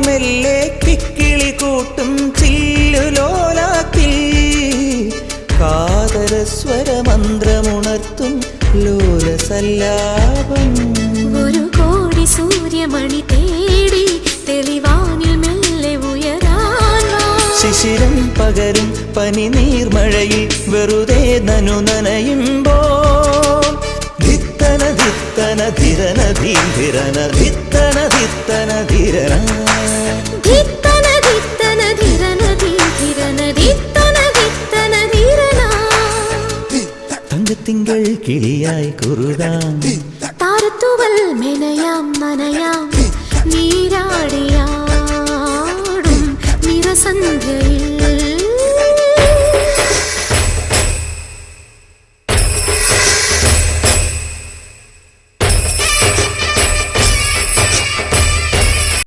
മെല്ലെ കിക്കിളി കൂട്ടും ചില്ലുലോലാത്തിൽ കാതരസ്വരമന്ത്രമുണർത്തും ലോലസല്ലാപം. ഒരു കോടി സൂര്യമണി തേടി തെളിവാനിൽ മെല്ലെ ഉയരാൻ ശിശിരം പകരും പനി നീർമഴയിൽ വെറുതെ നനു നനയുമ്പോൾ ധിത്തന ധിത്തന ധിരന ധീരന ധിത്തന ധിത്തന ധിരന ധിത്തന ധിത്തന ധിരന ധീരന ധിത്തന ധിത്തന ധിരന. തങ്കത്തിങ്കൾ കിളിയായി കുറുകാം താരത്തുവൽ മെനയാം നനയാം നീരാ